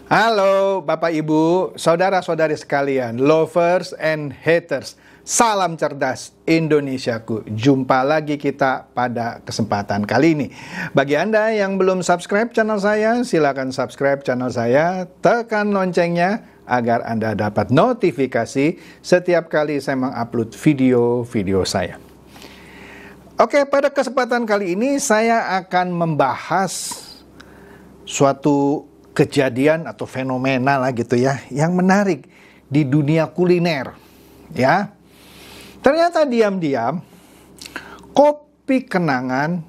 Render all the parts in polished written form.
Halo Bapak Ibu, saudara-saudari sekalian, lovers and haters. Salam cerdas Indonesiaku. Jumpa lagi kita pada kesempatan kali ini. Bagi Anda yang belum subscribe channel saya, silakan subscribe channel saya, tekan loncengnya agar Anda dapat notifikasi setiap kali saya mengupload video-video saya. Oke, pada kesempatan kali ini saya akan membahas suatu kejadian atau fenomena lah gitu ya, yang menarik di dunia kuliner ya. Ternyata diam-diam kopi kenangan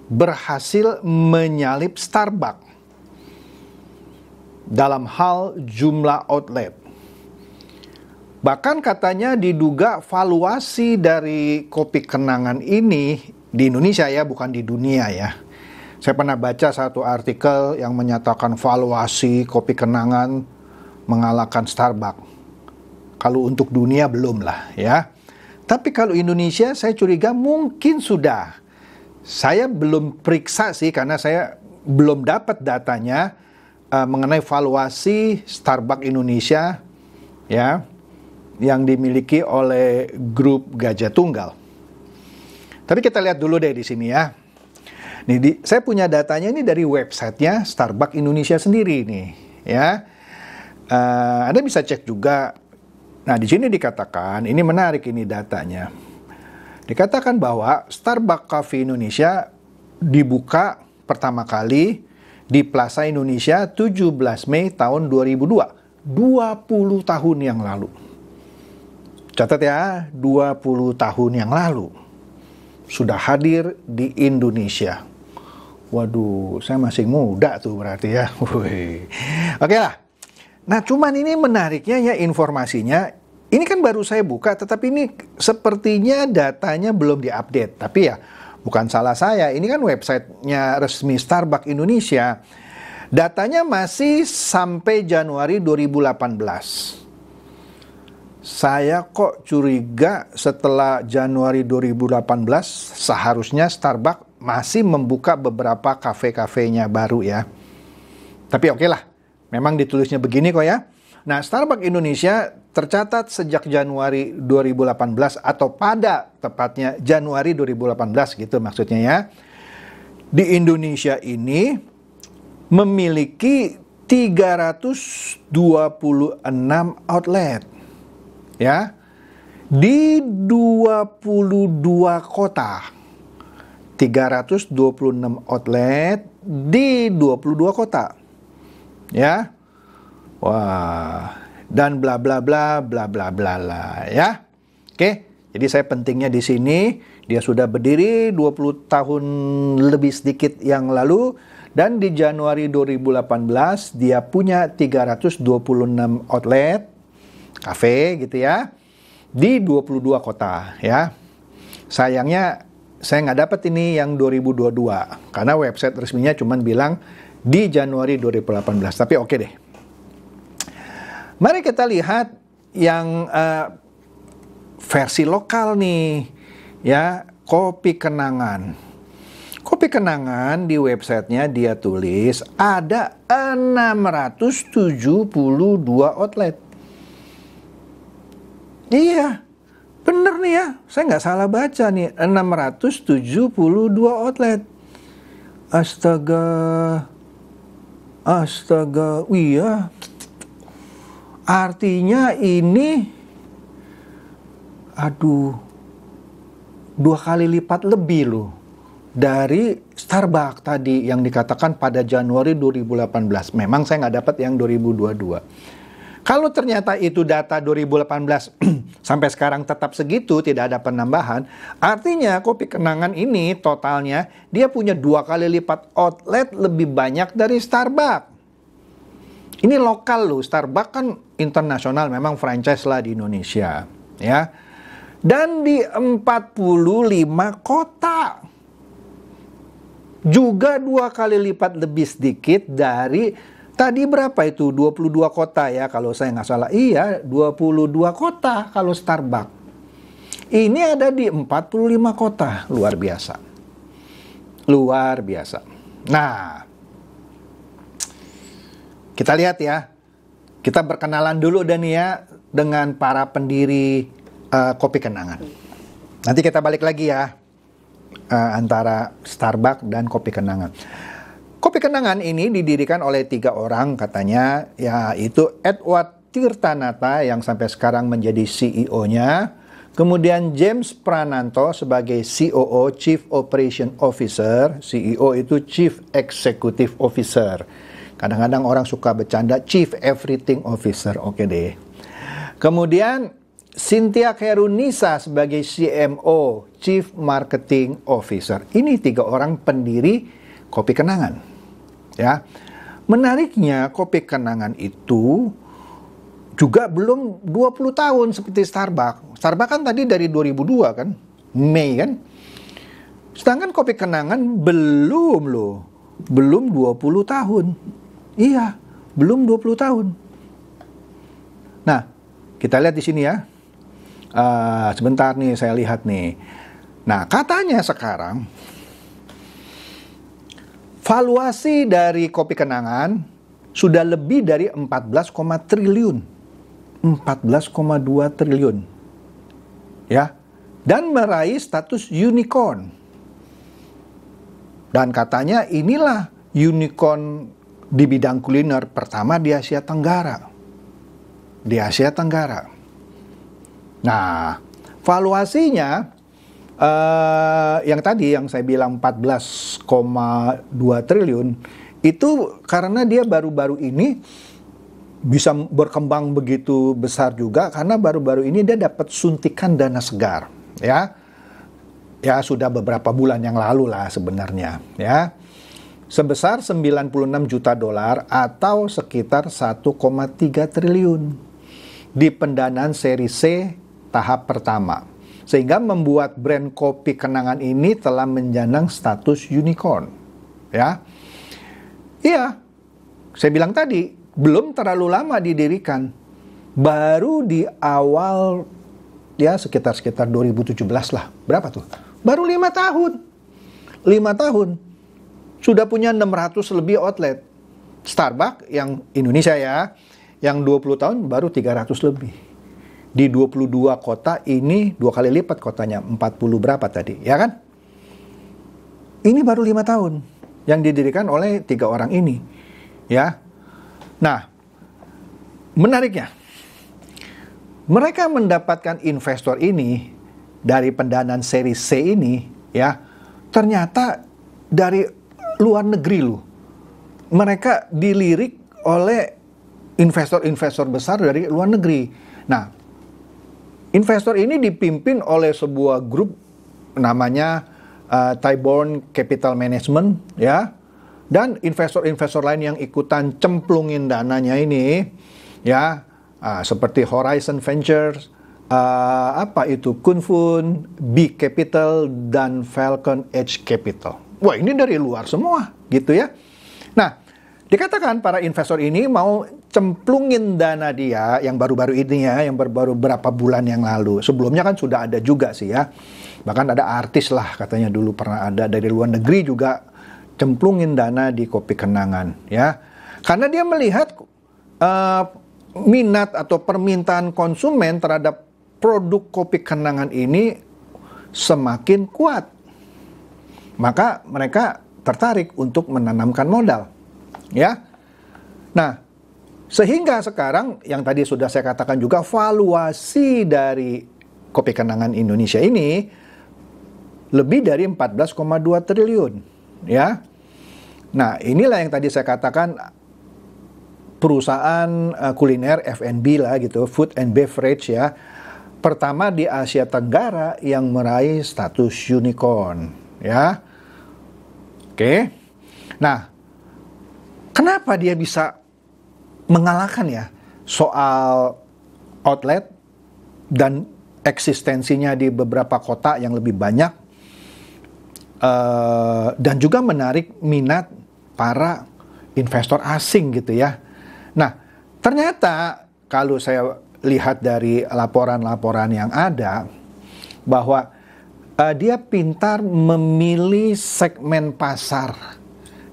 berhasil menyalip Starbucks dalam hal jumlah outlet. Bahkan katanya diduga valuasi dari kopi kenangan ini di Indonesia ya, bukan di dunia ya. Saya pernah baca satu artikel yang menyatakan valuasi kopi kenangan mengalahkan Starbucks. Kalau untuk dunia belum lah ya. Tapi kalau Indonesia saya curiga mungkin sudah. Saya belum periksa sih karena saya belum dapat datanya mengenai valuasi Starbucks Indonesia ya, yang dimiliki oleh grup Gajah Tunggal. Tapi kita lihat dulu deh di sini ya. Nih, saya punya datanya ini dari websitenya Starbucks Indonesia sendiri nih ya. Anda bisa cek juga. Nah, di sini dikatakan, ini menarik ini datanya. Dikatakan bahwa Starbucks Cafe Indonesia dibuka pertama kali di Plaza Indonesia 17 Mei tahun 2002. 20 tahun yang lalu. Catat ya, 20 tahun yang lalu sudah hadir di Indonesia. Waduh, saya masih muda tuh berarti ya. Oke lah. Nah, cuman ini menariknya ya informasinya. Ini kan baru saya buka, tetapi ini sepertinya datanya belum diupdate. Tapi ya, bukan salah saya. Ini kan websitenya resmi Starbucks Indonesia. Datanya masih sampai Januari 2018. Saya kok curiga setelah Januari 2018 seharusnya Starbucks masih membuka beberapa kafe-kafenya baru ya. Tapi oke lah, memang ditulisnya begini kok ya. Nah, Starbucks Indonesia tercatat sejak Januari 2018 atau pada tepatnya Januari 2018 gitu maksudnya ya. Di Indonesia ini memiliki 326 outlet. Ya, di 22 kota, 326 outlet di 22 kota, ya, wah, dan bla bla bla bla bla bla lah, ya, oke. Jadi saya pentingnya di sini dia sudah berdiri 20 tahun lebih sedikit yang lalu dan di Januari 2018 dia punya 326 outlet. Kafe gitu ya, di 22 kota ya. Sayangnya saya nggak dapat ini yang 2022 karena website resminya cuma bilang di Januari 2018. Tapi oke deh. Mari kita lihat yang versi lokal nih ya, kopi kenangan. Kopi kenangan di websitenya dia tulis ada 672 outlet. Iya, bener nih ya, saya nggak salah baca nih, 672 outlet. Astaga, iya. Artinya ini, aduh, 2 kali lipat lebih loh dari Starbucks tadi yang dikatakan pada Januari 2018. Memang saya nggak dapat yang 2022. Kalau ternyata itu data 2018 sampai sekarang tetap segitu, tidak ada penambahan, artinya kopi kenangan ini totalnya dia punya 2 kali lipat outlet lebih banyak dari Starbucks. Ini lokal loh, Starbucks kan internasional, memang franchise lah di Indonesia, ya. Dan di 45 kota. Juga 2 kali lipat lebih sedikit dari tadi berapa itu? 22 kota ya kalau saya nggak salah. Iya, 22 kota kalau Starbucks. Ini ada di 45 kota. Luar biasa. Luar biasa. Nah, kita lihat ya. Kita berkenalan dulu dan ya dengan para pendiri Kopi Kenangan. Nanti kita balik lagi ya antara Starbucks dan Kopi Kenangan. Kopi Kenangan ini didirikan oleh 3 orang katanya, yaitu Edward Tirtanata yang sampai sekarang menjadi CEO-nya, kemudian James Prananto sebagai COO, Chief Operation Officer, CEO itu Chief Executive Officer. Kadang-kadang orang suka bercanda Chief Everything Officer, oke deh. Kemudian Cynthia Khairunisa sebagai CMO, Chief Marketing Officer. Ini 3 orang pendiri Kopi Kenangan. Ya, menariknya Kopi Kenangan itu juga belum 20 tahun seperti Starbucks. Starbucks kan tadi dari 2002 kan, Mei kan. Sedangkan Kopi Kenangan belum 20 tahun. Iya, belum 20 tahun. Nah, kita lihat di sini ya. Sebentar nih, saya lihat nih. Nah, katanya sekarang valuasi dari Kopi Kenangan sudah lebih dari 14,2 triliun. Ya. Dan meraih status unicorn. Dan katanya inilah unicorn di bidang kuliner pertama di Asia Tenggara. Di Asia Tenggara. Nah, valuasinya yang tadi yang saya bilang 14,2 triliun itu karena dia baru-baru ini bisa berkembang begitu besar juga karena baru-baru ini dia dapat suntikan dana segar, ya. Ya sudah beberapa bulan yang lalu lah sebenarnya, ya. Sebesar 96 juta dolar atau sekitar 1,3 triliun di pendanaan seri C tahap pertama. Sehingga membuat brand Kopi Kenangan ini telah menjandang status unicorn. Ya. Iya. Saya bilang tadi, belum terlalu lama didirikan. Baru di awal ya sekitar 2017 lah. Berapa tuh? Baru 5 tahun. 5 tahun. Sudah punya 600 lebih outlet. Starbucks yang Indonesia ya, yang 20 tahun baru 300 lebih. Di 22 kota ini 2 kali lipat kotanya, 40 berapa tadi, ya kan? Ini baru 5 tahun yang didirikan oleh 3 orang ini, ya. Nah, menariknya, mereka mendapatkan investor ini dari pendanaan seri C ini, ya, ternyata dari luar negeri loh. Mereka dilirik oleh investor-investor besar dari luar negeri. Nah, investor ini dipimpin oleh sebuah grup namanya Tyborn Capital Management, ya. Dan investor-investor lain yang ikutan cemplungin dananya ini, ya, seperti Horizon Ventures, Kunfun, Big Capital, dan Falcon Edge Capital. Wah, ini dari luar semua, gitu ya. Nah, dikatakan para investor ini mau cemplungin dana dia yang baru-baru ini ya, yang baru berapa bulan yang lalu. Sebelumnya kan sudah ada juga sih ya. Bahkan ada artis lah katanya dulu pernah ada dari luar negeri juga cemplungin dana di Kopi Kenangan, ya. Karena dia melihat minat atau permintaan konsumen terhadap produk Kopi Kenangan ini semakin kuat. Maka mereka tertarik untuk menanamkan modal, ya. Nah, sehingga sekarang yang tadi sudah saya katakan juga valuasi dari Kopi Kenangan Indonesia ini lebih dari 14,2 triliun, ya. Nah, inilah yang tadi saya katakan perusahaan kuliner F&B lah gitu, food and beverage ya. Pertama di Asia Tenggara yang meraih status unicorn, ya. Oke. Nah, kenapa dia bisa mengalahkan ya soal outlet dan eksistensinya di beberapa kota yang lebih banyak dan juga menarik minat para investor asing gitu ya. Nah, ternyata kalau saya lihat dari laporan-laporan yang ada bahwa dia pintar memilih segmen pasar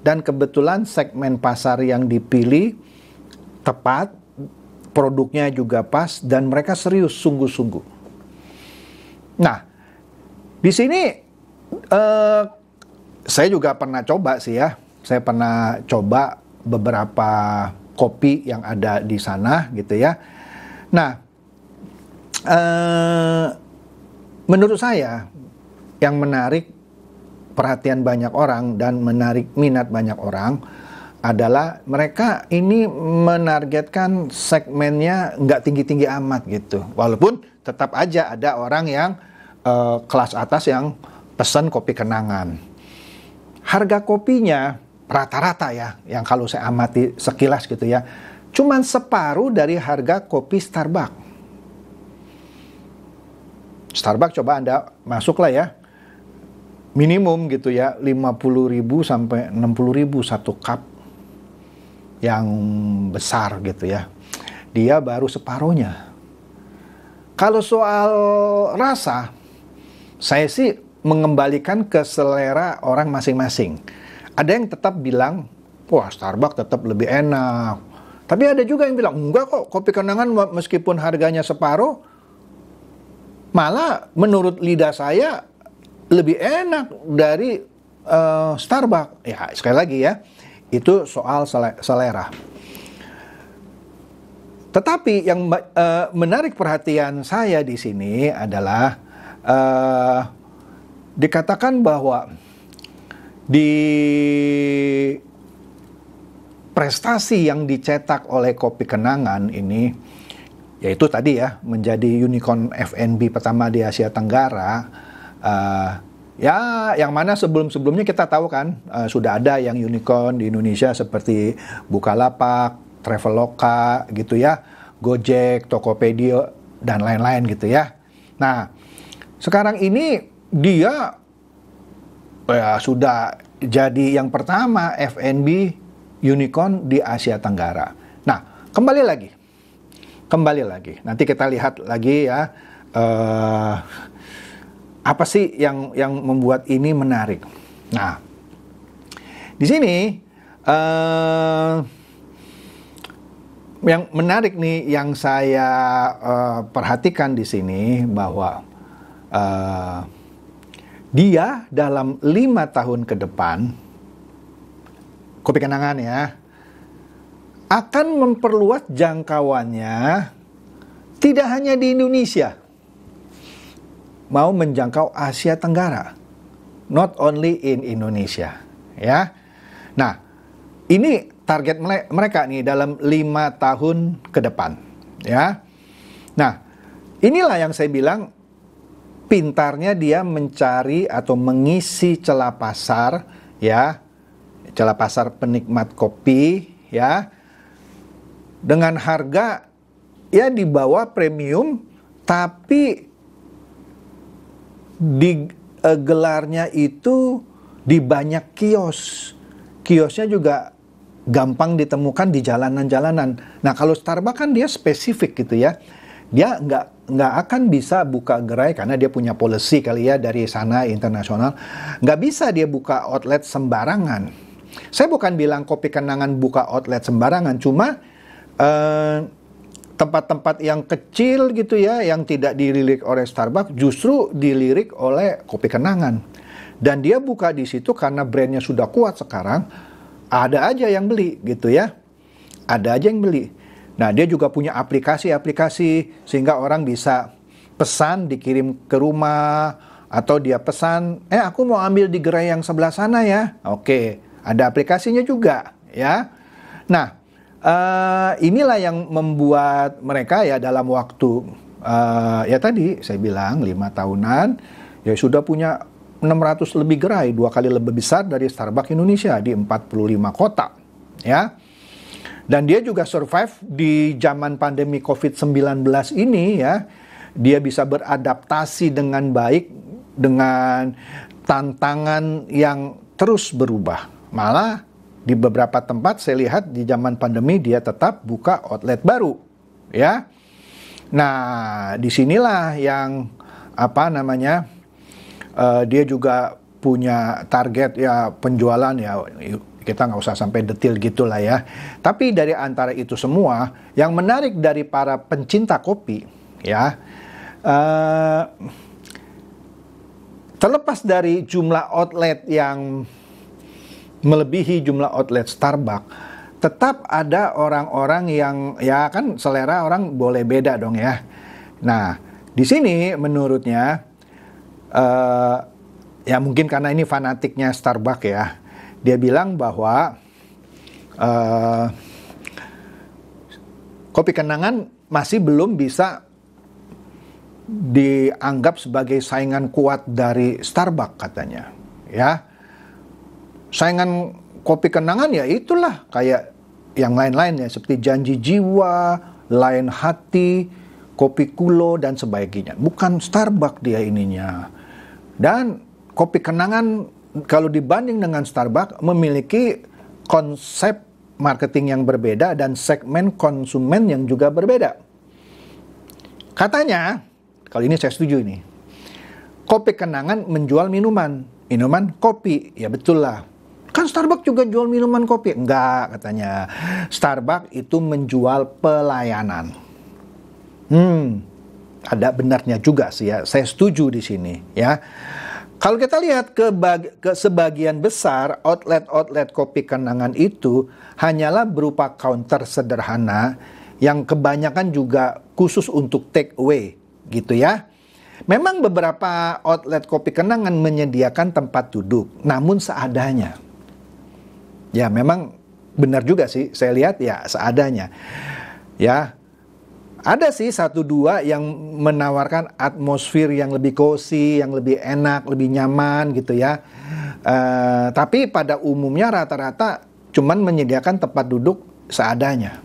dan kebetulan segmen pasar yang dipilih tepat, produknya juga pas, dan mereka serius sungguh-sungguh. Nah, di sini saya juga pernah coba sih ya. Saya pernah coba beberapa kopi yang ada di sana gitu ya. Nah, menurut saya yang menarik perhatian banyak orang dan menarik minat banyak orang adalah mereka ini menargetkan segmennya nggak tinggi-tinggi amat gitu. Walaupun tetap aja ada orang yang kelas atas yang pesan kopi kenangan. Harga kopinya rata-rata ya, yang kalau saya amati sekilas gitu ya, cuman separuh dari harga kopi Starbucks. Starbucks coba Anda masuklah ya, minimum gitu ya, 50.000 sampai 60.000 satu cup yang besar gitu ya. Dia baru separuhnya. Kalau soal rasa, saya sih mengembalikan ke selera orang masing-masing. Ada yang tetap bilang, wah Starbucks tetap lebih enak. Tapi ada juga yang bilang, enggak kok, kopi kenangan meskipun harganya separuh, malah menurut lidah saya lebih enak dari Starbucks. Ya sekali lagi ya, itu soal selera. Tetapi yang menarik perhatian saya di sini adalah dikatakan bahwa di prestasi yang dicetak oleh kopi kenangan ini, yaitu tadi ya, menjadi unicorn F&B pertama di Asia Tenggara, ya yang mana sebelum-sebelumnya kita tahu kan, sudah ada yang unicorn di Indonesia seperti Bukalapak, Traveloka gitu ya, Gojek, Tokopedia, dan lain-lain gitu ya. Nah, sekarang ini dia sudah jadi yang pertama F&B unicorn di Asia Tenggara. Nah, kembali lagi. Nanti kita lihat lagi ya, apa sih yang membuat ini menarik. Nah, di sini yang menarik nih yang saya perhatikan di sini bahwa dia dalam 5 tahun ke depan, kopi kenangan ya, akan memperluas jangkauannya tidak hanya di Indonesia, mau menjangkau Asia Tenggara, not only in Indonesia ya. Nah, ini target mereka nih dalam 5 tahun ke depan ya. Nah, inilah yang saya bilang pintarnya dia mencari atau mengisi celah pasar ya, celah pasar penikmat kopi ya, dengan harga ya di bawah premium, tapi gelarnya itu di banyak kios. Kiosnya juga gampang ditemukan di jalanan-jalanan. Nah, kalau Starbucks kan dia spesifik gitu ya. Dia nggak akan bisa buka gerai karena dia punya policy kali ya dari sana internasional. Nggak bisa dia buka outlet sembarangan. Saya bukan bilang kopi kenangan buka outlet sembarangan, cuma tempat-tempat yang kecil gitu ya, yang tidak dilirik oleh Starbucks, justru dilirik oleh kopi kenangan. Dan dia buka di situ karena brandnya sudah kuat sekarang, ada aja yang beli gitu ya. Ada aja yang beli. Nah, dia juga punya aplikasi-aplikasi sehingga orang bisa pesan dikirim ke rumah, atau dia pesan, aku mau ambil di gerai yang sebelah sana ya. Oke, ada aplikasinya juga ya. Nah, inilah yang membuat mereka ya dalam waktu ya tadi saya bilang 5 tahunan ya sudah punya 600 lebih gerai, 2 kali lebih besar dari Starbucks Indonesia di 45 kota ya. Dan dia juga survive di zaman pandemi COVID-19 ini ya. Dia bisa beradaptasi dengan baik dengan tantangan yang terus berubah. Malah di beberapa tempat saya lihat di zaman pandemi dia tetap buka outlet baru ya. Nah, disinilah yang dia juga punya target ya penjualan ya Kita nggak usah sampai detail gitulah ya. Tapi dari antara itu semua, yang menarik dari para pencinta kopi, ya, terlepas dari jumlah outlet yang melebihi jumlah outlet Starbucks, tetap ada orang-orang yang, ya kan selera orang boleh beda dong ya. Nah, di sini menurutnya, ya mungkin karena ini fanatiknya Starbucks ya, dia bilang bahwa kopi kenangan masih belum bisa dianggap sebagai saingan kuat dari Starbucks katanya. Ya, saingan kopi kenangan ya itulah kayak yang lain-lain ya, seperti Janji Jiwa, Lain Hati, Kopi Kulo dan sebagainya. Bukan Starbucks dia ininya. Dan kopi kenangan kalau dibanding dengan Starbucks memiliki konsep marketing yang berbeda dan segmen konsumen yang juga berbeda. Katanya, kalau ini saya setuju ini, kopi kenangan menjual minuman kopi, ya betul lah. Kan Starbucks juga jual minuman kopi? Enggak, katanya. Starbucks itu menjual pelayanan. Ada benarnya juga sih ya, saya setuju di sini ya. Kalau kita lihat ke sebagian besar outlet kopi kenangan itu hanyalah berupa counter sederhana yang kebanyakan juga khusus untuk take away gitu ya. Memang beberapa outlet kopi kenangan menyediakan tempat duduk, namun seadanya. Ya memang benar juga sih, saya lihat ya seadanya. Ya, ada sih satu dua yang menawarkan atmosfer yang lebih cozy, yang lebih enak, lebih nyaman gitu ya. Tapi pada umumnya rata-rata cuman menyediakan tempat duduk seadanya.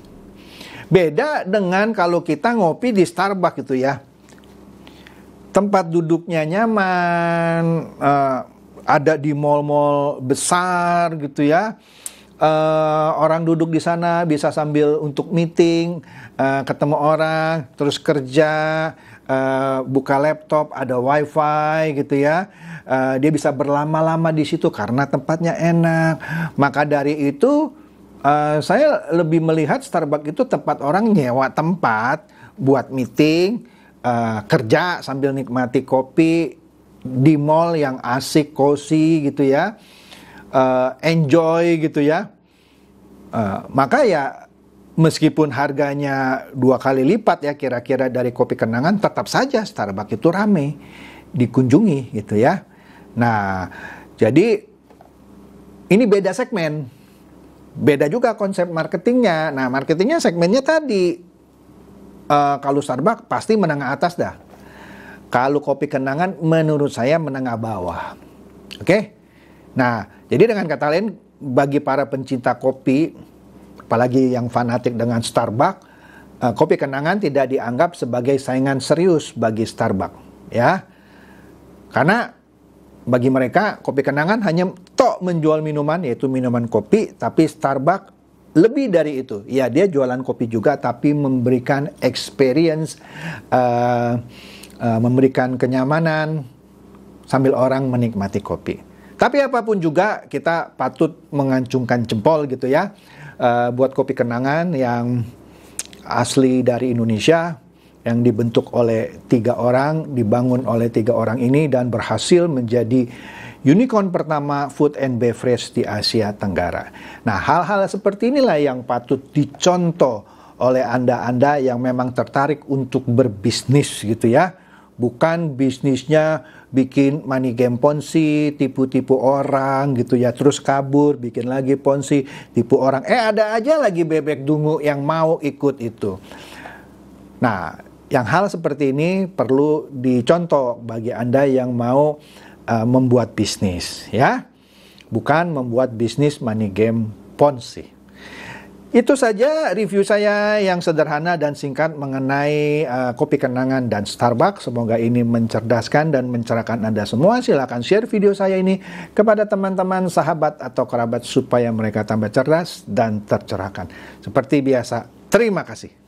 Beda dengan kalau kita ngopi di Starbucks gitu ya. Tempat duduknya nyaman, ada di mall-mall besar gitu ya. Orang duduk di sana bisa sambil untuk meeting, ketemu orang, terus kerja, buka laptop, ada wifi gitu ya. Dia bisa berlama-lama di situ karena tempatnya enak. Maka dari itu saya lebih melihat Starbucks itu tempat orang nyewa tempat buat meeting, kerja sambil nikmati kopi di mall yang asik, cozy gitu ya. Enjoy gitu ya. Maka ya meskipun harganya 2 kali lipat ya kira-kira dari kopi kenangan, tetap saja Starbucks itu rame dikunjungi gitu ya. Nah, jadi ini beda segmen, beda juga konsep marketingnya. Nah, marketingnya segmennya tadi, kalau Starbucks pasti menengah atas dah. Kalau kopi kenangan menurut saya menengah bawah. Oke? Nah, jadi dengan kata lain, bagi para pencinta kopi, apalagi yang fanatik dengan Starbucks, kopi kenangan tidak dianggap sebagai saingan serius bagi Starbucks, ya. Karena bagi mereka, kopi kenangan hanya tok menjual minuman, yaitu minuman kopi, tapi Starbucks lebih dari itu. Ya, dia jualan kopi juga, tapi memberikan experience, memberikan kenyamanan, sambil orang menikmati kopi. Tapi apapun juga kita patut mengacungkan jempol gitu ya, buat kopi kenangan yang asli dari Indonesia, yang dibentuk oleh 3 orang, dibangun oleh 3 orang ini dan berhasil menjadi unicorn pertama food and beverage di Asia Tenggara. Nah, hal-hal seperti inilah yang patut dicontoh oleh Anda-Anda yang memang tertarik untuk berbisnis gitu ya. Bukan bisnisnya bikin money game ponzi, tipu-tipu orang gitu ya, terus kabur, bikin lagi ponzi, tipu orang. Ada aja lagi bebek dungu yang mau ikut itu. Nah, yang hal seperti ini perlu dicontoh bagi Anda yang mau membuat bisnis ya. Bukan membuat bisnis money game ponzi. Itu saja review saya yang sederhana dan singkat mengenai kopi kenangan dan Starbucks. Semoga ini mencerdaskan dan mencerahkan Anda semua. Silakan share video saya ini kepada teman-teman, sahabat, atau kerabat supaya mereka tambah cerdas dan tercerahkan. Seperti biasa, terima kasih.